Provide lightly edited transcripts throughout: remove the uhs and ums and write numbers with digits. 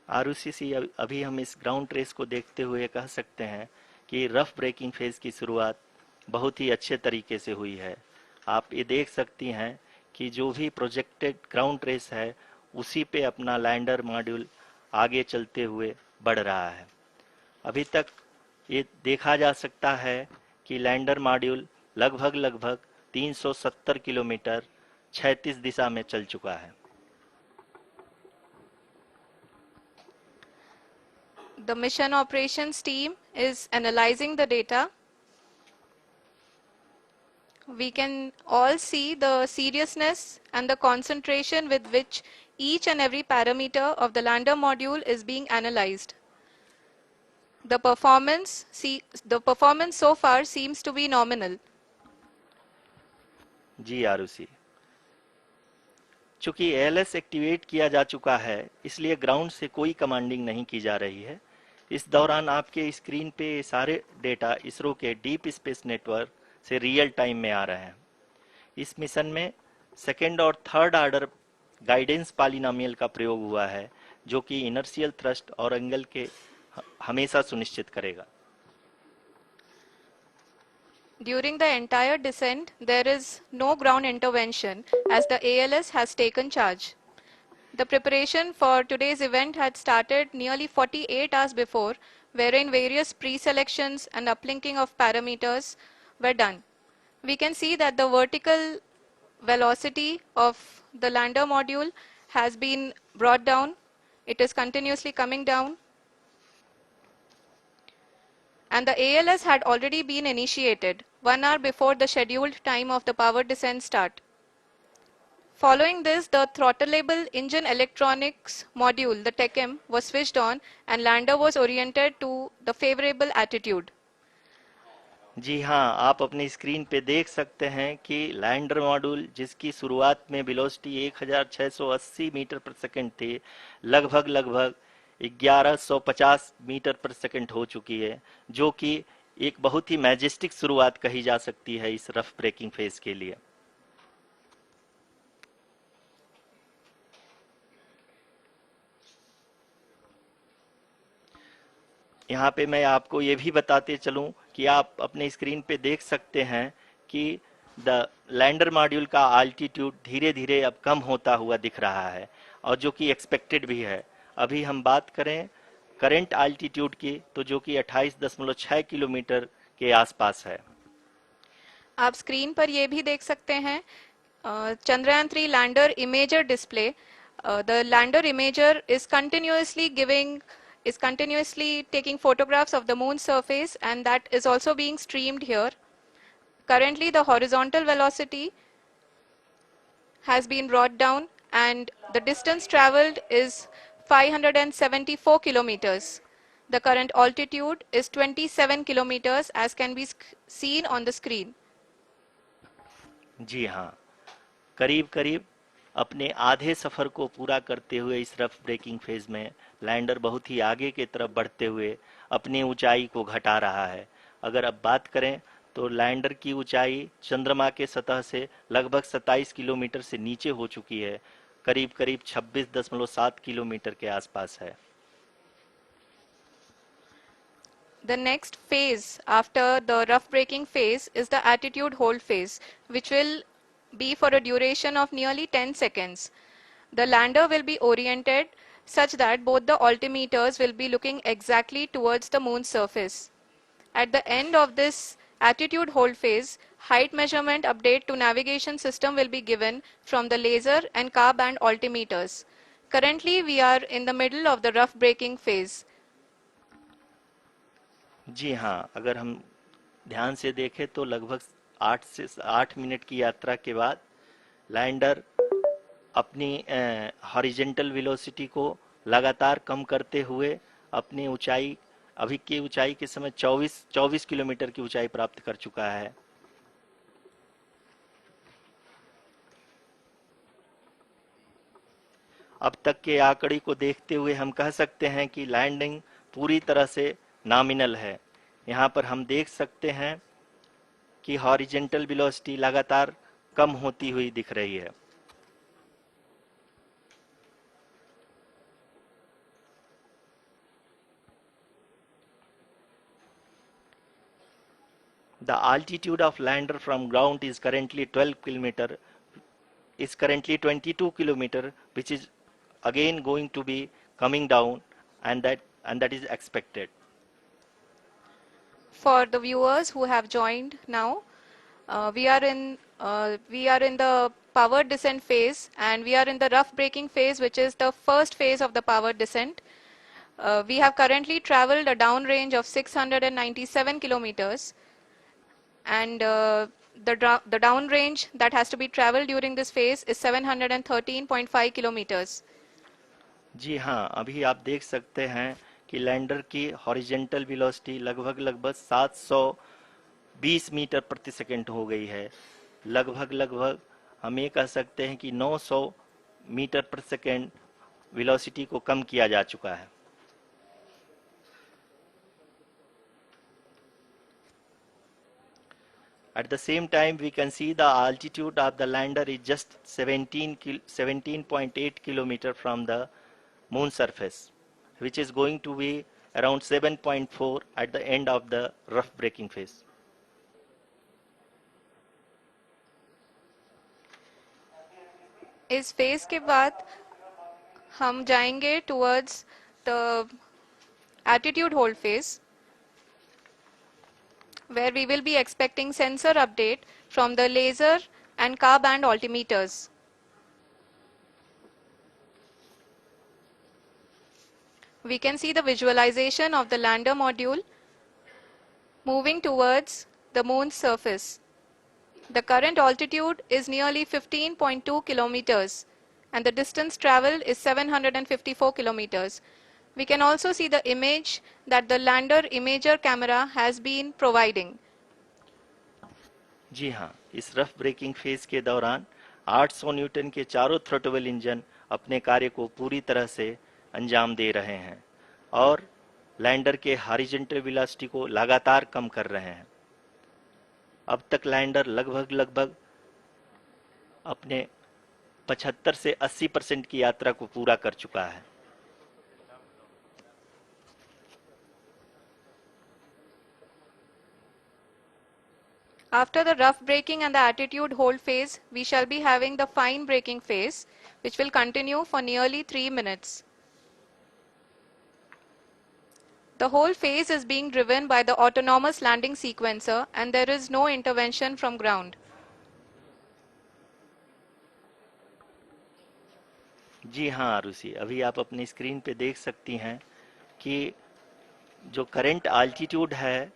आरुषि, अभी हम इस ग्राउंड ट्रेस को देखते हुए कह सकते हैं कि रफ ब्रेकिंग फेज की शुरुआत बहुत ही अच्छे तरीके से हुई है। आप ये देख सकती हैं कि जो भी प्रोजेक्टेड ग्राउंड ट्रेस है उसी पे अपना लैंडर मॉड्यूल आगे चलते हुए बढ़ रहा है। अभी तक ये देखा जा सकता है कि लैंडर मॉड्यूल लगभग 370 किलोमीटर क्षैतिज दिशा में चल चुका है। The mission operations team is analyzing the data. We can all see the seriousness and the concentration with which each and every parameter of the lander module is being analyzed. The performance so far seems to be nominal. जी आरुषि, चूंकि ALS activate किया जा चुका है इसलिए ground से कोई commanding नहीं की जा रही है। इस दौरान आपके स्क्रीन पे सारे डेटा इसरो के डीप स्पेस नेटवर्क से रियल टाइम में आ रहे हैं। इस मिशन में सेकेंड और थर्ड ऑर्डर गाइडेंस पॉलिनोमियल का प्रयोग हुआ है जो कि इनर्शियल थ्रस्ट और एंगल के हमेशा सुनिश्चित करेगा। During the entire descent, there is no ground intervention as the ALS has taken charge. The preparation for today's event had started nearly 48 hours before, wherein various pre-selections and uplinking of parameters were done. We can see that the vertical velocity of the lander module has been brought down. It is continuously coming down. And the ALS had already been initiated 1 hour before the scheduled time of the power descent start. Following this, the throttleable engine electronics module, the TECM, was switched on and lander was oriented to the favorable attitude. जी हाँ, आप अपनी screen पे देख सकते हैं कि lander module जिसकी शुरुआत में वेलोसिटी 1680 मीटर पर सेकंड थी, लगभग 1150 मीटर पर सेकंड हो चुकी है, जो कि एक बहुत ही मैजेस्टिक शुरुआत कही जा सकती है इस रफ ब्रेकिंग फेज के लिए। यहाँ पे मैं आपको ये भी बताते चलूं कि आप अपने स्क्रीन पे देख सकते हैं कि द लैंडर मॉड्यूल का आल्टीट्यूड धीरे धीरे अब कम होता हुआ दिख रहा है और जो कि एक्सपेक्टेड भी है। अभी हम बात करें करंट आल्टीट्यूड की तो जो कि 28.6 किलोमीटर के आसपास है। आप स्क्रीन पर ये भी देख सकते हैं Chandrayaan 3 lander imager display. The lander imager is continuously taking photographs of the moon's surface, and that is also being streamed here. Currently the horizontal velocity has been brought down and the distance traveled is 574 kilometers. The current altitude is 27 kilometers as can be seen on the screen. जी हाँ, करीब अपने आधे सफर को पूरा करते हुए इस rough breaking phase में लैंडर बहुत ही आगे की तरफ बढ़ते हुए अपनी ऊंचाई को घटा रहा है। अगर अब बात करें तो लैंडर की ऊंचाई चंद्रमा के सतह से लगभग 27 किलोमीटर से नीचे हो चुकी है, करीब 26.7 किलोमीटर के आसपास है। The next phase after the rough braking phase is the attitude hold phase, which will be for a duration of nearly 10 seconds. The lander will be oriented such that both the altimeters will be looking exactly towards the moon's surface. At the end of this attitude hold phase, height measurement update to navigation system will be given from the laser and car band altimeters. Currently, we are in the middle of the rough braking phase. जी हाँ, अगर हम ध्यान से देखें तो लगभग 8 minute की यात्रा के बाद लैंडर अपनी हॉरिजेंटल वेलोसिटी को लगातार कम करते हुए अपनी ऊंचाई अभी की ऊंचाई के समय 24 किलोमीटर की ऊंचाई प्राप्त कर चुका है। अब तक के आंकड़े को देखते हुए हम कह सकते हैं कि लैंडिंग पूरी तरह से नॉमिनल है। यहाँ पर हम देख सकते हैं कि हॉरिजेंटल वेलोसिटी लगातार कम होती हुई दिख रही है। The altitude of lander from ground is currently 22 kilometer, which is again going to be coming down, and that is expected. For the viewers who have joined now, we are in the powered descent phase, and we are in the rough braking phase, which is the first phase of the powered descent. We have currently traveled a downrange of 697 kilometers, and the downrange that has to be traveled during this phase is 713.5 kilometers. जी हाँ, अभी आप देख सकते हैं कि lander की horizontal velocity लगभग 720 metre प्रति सेकंड हो गई है। लगभग हम ये कह सकते हैं कि 900 मीटर प्रति सेकंड वेलोसिटी को कम किया जा चुका है। At the same time, we can see the altitude of the lander is just 17.8 kilometer from the moon surface, which is going to be around 7.4 at the end of the rough braking phase. इस phase के बाद हम जाएंगे towards the attitude hold phase, where we will be expecting sensor update from the laser and car band altimeters. We can see the visualization of the lander module moving towards the moon's surface. The current altitude is nearly 15.2 kilometers, and the distance traveled is 754 kilometers. We can also see the image that the lander imager camera has been providing. जी हाँ, इस rough breaking phase के दौरान 800 Newton के चारों throttle engine अपने कार्य को पूरी तरह से अंजाम दे रहे हैं और लैंडर के हॉरिजॉन्टल वेलोसिटी को लगातार कम कर रहे हैं। अब तक लैंडर लगभग अपने 75 से 80% की यात्रा को पूरा कर चुका है। After the rough braking and the attitude hold phase, we shall be having the fine braking phase, which will continue for nearly 3 minutes. The whole phase is being driven by the autonomous landing sequencer, and there is no intervention from ground. जी हाँ आरुषि, अभी आप अपनी screen पे देख सकती हैं कि जो करंट आल्टीट्यूड है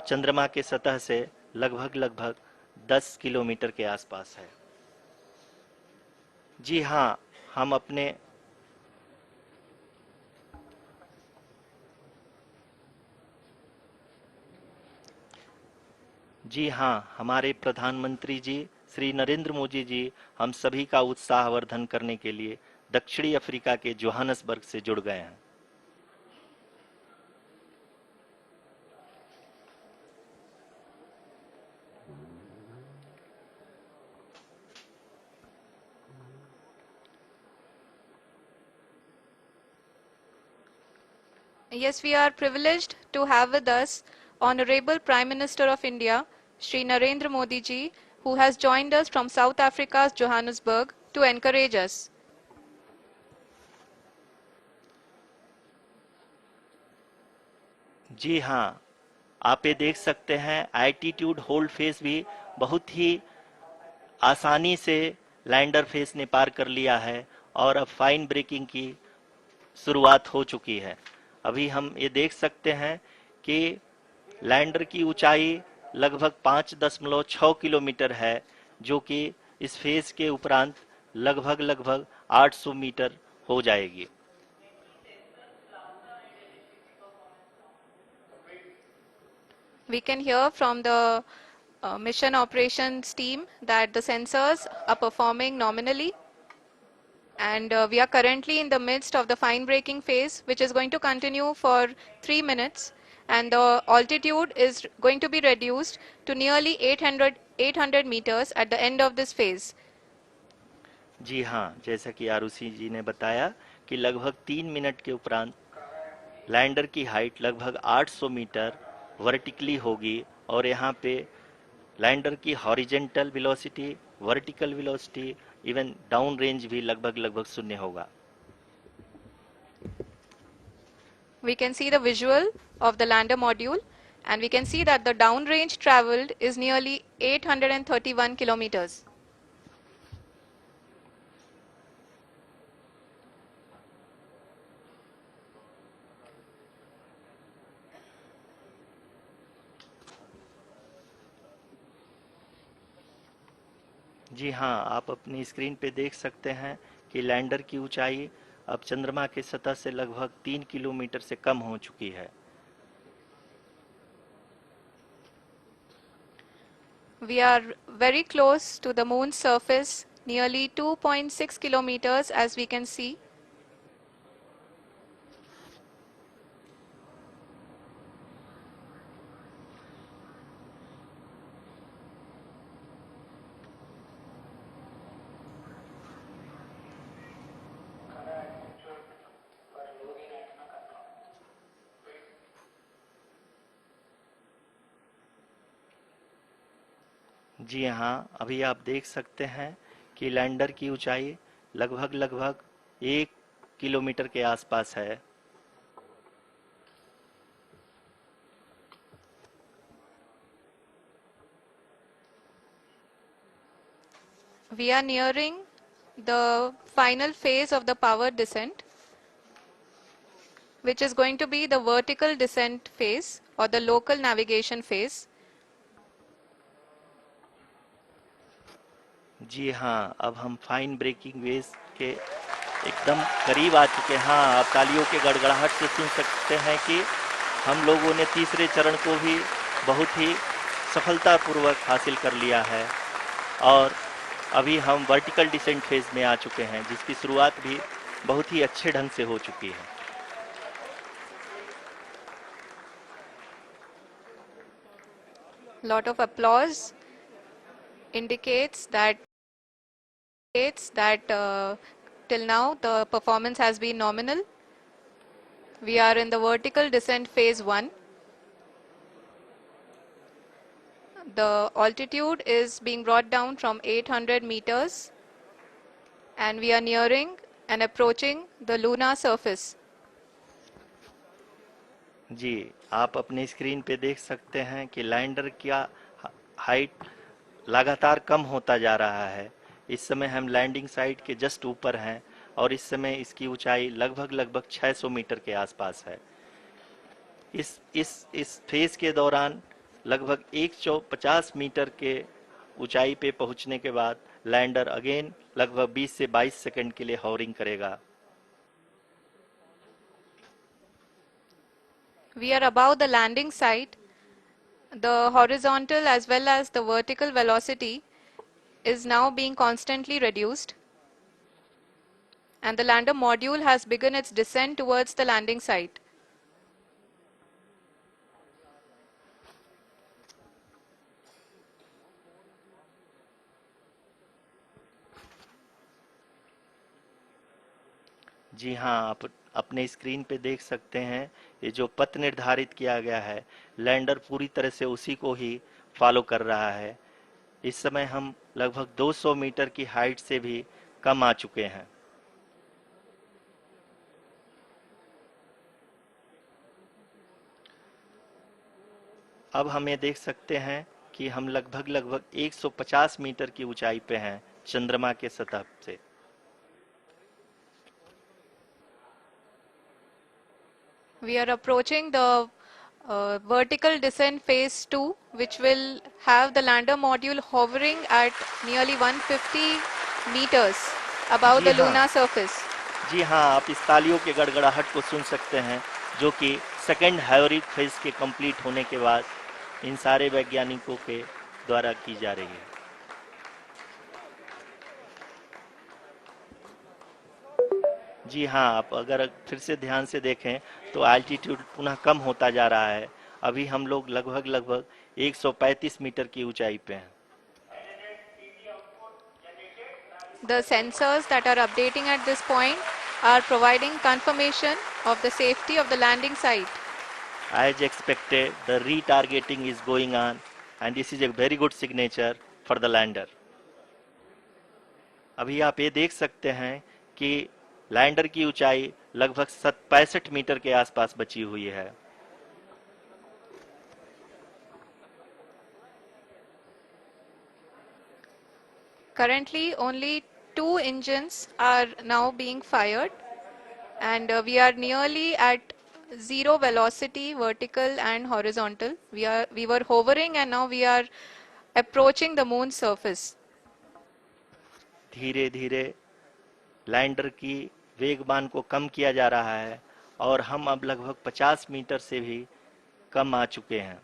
चंद्रमा के सतह से लगभग 10 किलोमीटर के आसपास है। जी हाँ, हमारे प्रधानमंत्री जी श्री नरेंद्र मोदी जी हम सभी का उत्साहवर्धन करने के लिए दक्षिणी अफ्रीका के जोहानसबर्ग से जुड़ गए हैं। Yes, we are privileged to have with us Honorable Prime Minister of India, Shri Narendra Modi ji, who has joined us from South Africa's Johannesburg to encourage us. जी हाँ, आप ये देख सकते हैं एल्टीट्यूड होल्ड फेस भी बहुत ही आसानी से लैंडर फेस ने पार कर लिया है और अब फाइन ब्रेकिंग की शुरुआत हो चुकी है। अभी हम ये देख सकते हैं कि लैंडर की ऊंचाई लगभग 5.6 किलोमीटर है, जो कि इस फेज के उपरांत लगभग 800 मीटर हो जाएगी। We can hear from the mission operations team that the sensors are performing nominally, and we are currently in the midst of the fine braking phase, which is going to continue for 3 minutes, and the altitude is going to be reduced to nearly 800 meters at the end of this phase. जी हाँ, जैसा कि आरुषि जी ने बताया कि लगभग 3 minute के उपरांत lander की हाइट लगभग 800 मीटर वर्टिकली होगी और यहाँ पे लैंडर की horizontal velocity, vertical velocity, even down range भी लगभग लगभग शून्य होगा। We can see the visual of the lander module, and we can see that the downrange traveled is nearly 831 kilometers. जी हाँ, आप अपनी स्क्रीन पे देख सकते हैं कि लैंडर की ऊंचाई अब चंद्रमा की सतह से लगभग 3 किलोमीटर से कम हो चुकी है। We are very close to the moon's surface, nearly 2.6 kilometers as we can see. जी हाँ, अभी आप देख सकते हैं कि लैंडर की ऊंचाई लगभग लगभग 1 किलोमीटर के आसपास है। We are nearing the final phase of the power descent, which is going to be the vertical descent phase or the local navigation phase. जी हाँ, अब हम फाइन ब्रेकिंग वेव के एकदम करीब आ चुके हैं। हाँ, आप तालियों के गड़गड़ाहट से सुन सकते हैं कि हम लोगों ने तीसरे चरण को भी बहुत ही सफलतापूर्वक हासिल कर लिया है और अभी हम वर्टिकल डिसेंट फेज में आ चुके हैं, जिसकी शुरुआत भी बहुत ही अच्छे ढंग से हो चुकी है। Lot of applause indicates that till now the performance has been nominal. We are in the vertical descent phase 1. The altitude is being brought down from 800 meters and we are nearing and approaching the lunar surface. जी, आप अपने screen पे देख सकते हैं कि lander का height लगातार कम होता जा रहा है। इस समय हम लैंडिंग साइट के जस्ट ऊपर हैं और इस समय इसकी ऊंचाई लगभग लगभग 600 मीटर के आसपास है। इस फेज के दौरान लगभग 150 मीटर के ऊंचाई पे पहुंचने के बाद लैंडर अगेन लगभग 20 से 22 सेकंड के लिए हॉवरिंग करेगा। We are above the landing site. The horizontal as well as the vertical velocity is now being constantly reduced, and the lander module has begun its descent towards the landing site. जी हाँ, आप अपने screen पे देख सकते हैं ये जो पथ निर्धारित किया गया है, लैंडर पूरी तरह से उसी को ही फॉलो कर रहा है। इस समय हम लगभग 200 मीटर की हाइट से भी कम आ चुके हैं। अब हम ये देख सकते हैं कि हम लगभग लगभग 150 मीटर की ऊंचाई पे हैं चंद्रमा के सतह से। We are approaching the vertical descent phase 2, which will have the lander module hovering at nearly 150 meters above ji the हाँ, lunar surface. जी हाँ, आप इस तालियों के गड़गड़ाहट को सुन सकते हैं, जो कि सेकंड हाइवरिक फेज के कंप्लीट होने के बाद इन सारे वैज्ञानिकों के द्वारा की जा रही है। जी हाँ, आप अगर फिर से ध्यान से देखें तो एल्टीट्यूड पुनः कम होता जा रहा है। अभी हम लोग लगभग लगभग 135 मीटर की ऊंचाई पे हैं। The sensors that are updating at this point are providing confirmation of the safety of the landing site. As expected, the retargeting is going on, and this is a very good signature for the lander. अभी आप ये देख सकते हैं कि lander की ऊंचाई लगभग 65 मीटर के आसपास बची हुई है. Currently, only 2 engines are now being fired, and we are nearly at zero velocity, vertical and horizontal. We were hovering, and now we are approaching the moon's surface. धीरे धीरे लैंडर की वेगमान को कम किया जा रहा है और हम अब लगभग 50 मीटर से भी कम आ चुके हैं.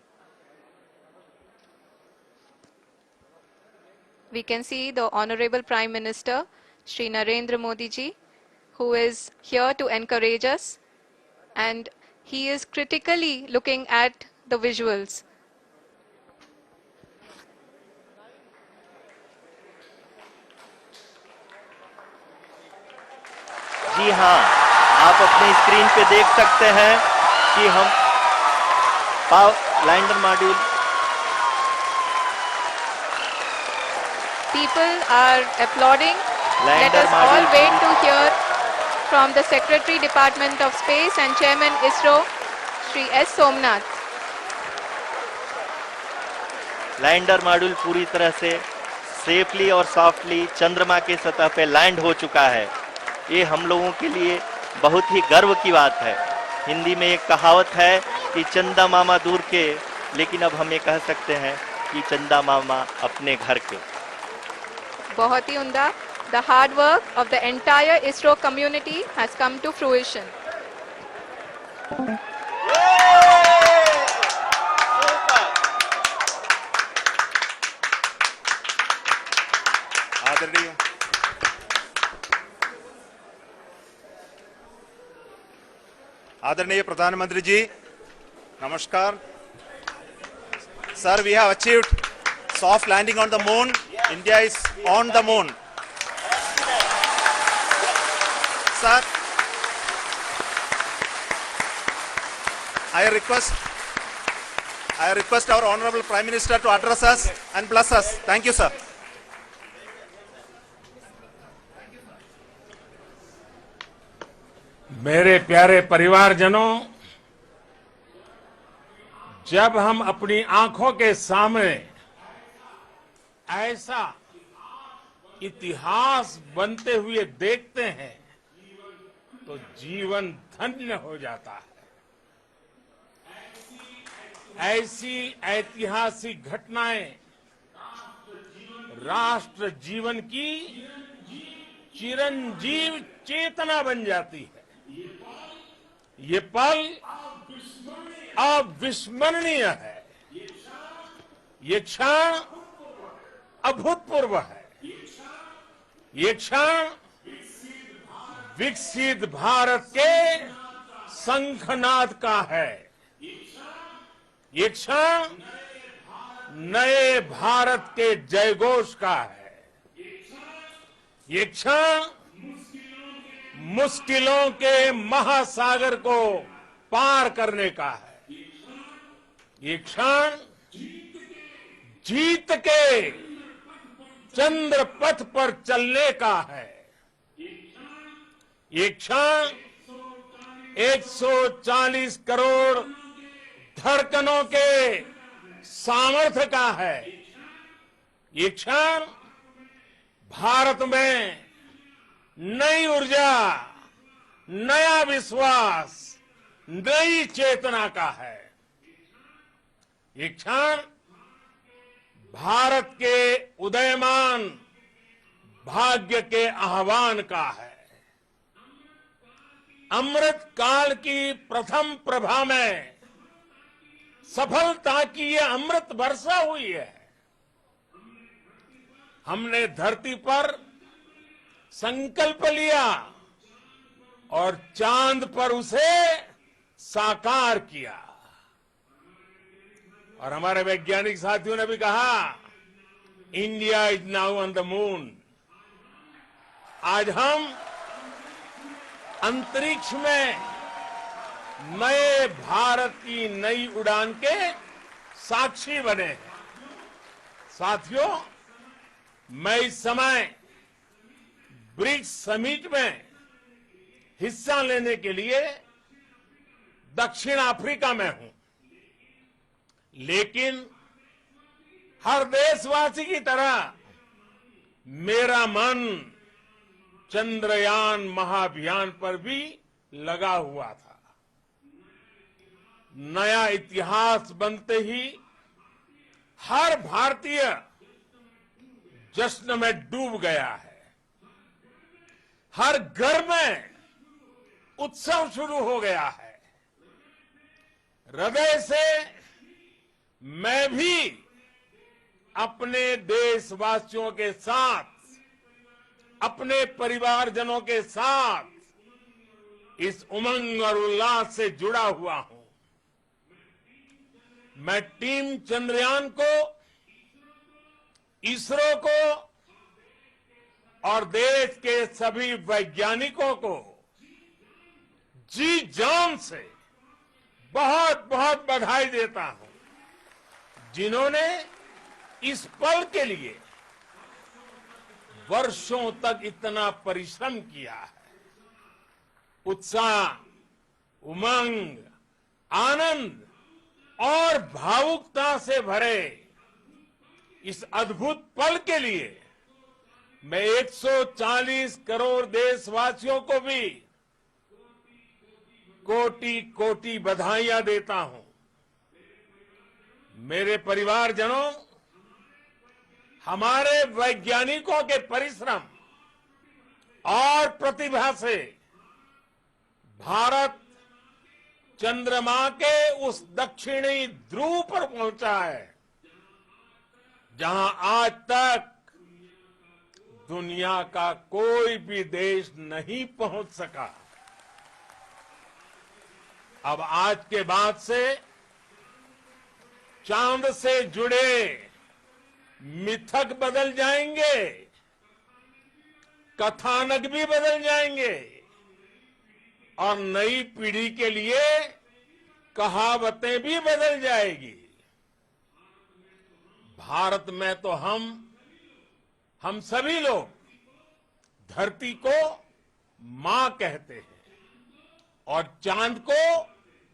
We can see the Honorable Prime Minister, Shri Narendra Modi ji, who is here to encourage us, and he is critically looking at the visuals. जी हाँ, आप अपने स्क्रीन पे देख सकते हैं कि हम lander module. People are applauding. Let us all wait to hear from the Secretary Department of Space and Chairman ISRO, Shri S. Somnath. Lander module पूरी तरह से सेफली और सॉफ्टली चंद्रमा के सतह पे लैंड हो चुका है. ये हम लोगों के लिए बहुत ही गर्व की बात है. हिंदी में एक कहावत है कि चंदा मामा दूर के, लेकिन अब हम ये कह सकते हैं कि चंदा मामा अपने घर के. बहुत ही उम्दा. The hard work of the entire ISRO community has come to fruition. आदरणीय प्रधानमंत्री जी, नमस्कार. Sir, we have achieved soft landing on the moon. India is on the moon. Sir, I request our Honorable Prime Minister to address us and bless us. Thank you, sir. मेरे प्यारे परिवारजनों, जब हम अपनी आंखों के सामने ऐसा इतिहास बनते हुए देखते हैं तो जीवन धन्य हो जाता है. ऐसी ऐतिहासिक घटनाएं राष्ट्र जीवन की चिरंजीव चेतना बन जाती है. ये पल अविस्मरणीय है. ये क्षण अभूतपूर्व है. ये क्षण विकसित भारत के शंखनाद का है. ये क्षण नए भारत के जयघोष का है. ये क्षण मुश्किलों के महासागर को पार करने का है. ये क्षण जीत के चंद्र पथ पर चलने का है. ये क्षण 140 करोड़ धड़कनों के सामर्थ्य का है. ये क्षण भारत में नई ऊर्जा, नया विश्वास, नई चेतना का है. ये क्षण भारत के उदयमान भाग्य के आह्वान का है. अमृत काल की प्रथम प्रभा में सफलता की ये अमृत वर्षा हुई है. हमने धरती पर संकल्प लिया और चांद पर उसे साकार किया. और हमारे वैज्ञानिक साथियों ने भी कहा, India is now on the moon. आज हम अंतरिक्ष में नए भारत की नई उड़ान के साक्षी बने हैं। साथियों, मैं इस समय ब्रिक्स समिट में हिस्सा लेने के लिए दक्षिण अफ्रीका में हूं, लेकिन हर देशवासी की तरह मेरा मन चंद्रयान महाअभियान पर भी लगा हुआ था। नया इतिहास बनते ही हर भारतीय जश्न में डूब गया है। हर घर में उत्सव शुरू हो गया है। हृदय से मैं भी अपने देशवासियों के साथ, अपने परिवारजनों के साथ इस उमंग और उल्लास से जुड़ा हुआ हूं। मैं टीम चंद्रयान को, इसरो को और देश के सभी वैज्ञानिकों को जी जान से बहुत बहुत बधाई देता हूं, जिन्होंने इस पल के लिए वर्षों तक इतना परिश्रम किया है। उत्साह, उमंग, आनंद और भावुकता से भरे इस अद्भुत पल के लिए मैं 140 करोड़ देशवासियों को भी कोटि कोटि बधाइयां देता हूं। मेरे परिवारजनों, हमारे वैज्ञानिकों के परिश्रम और प्रतिभा से भारत चंद्रमा के उस दक्षिणी ध्रुव पर पहुंचा है, जहां आज तक दुनिया का कोई भी देश नहीं पहुंच सका। अब आज के बाद से चांद से जुड़े मिथक बदल जाएंगे, कथानक भी बदल जाएंगे और नई पीढ़ी के लिए कहावतें भी बदल जाएगी। भारत में तो हम सभी लोग धरती को मां कहते हैं और चांद को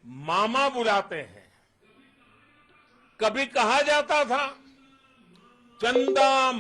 मामा बुलाते हैं। कभी कहा जाता था, चंदा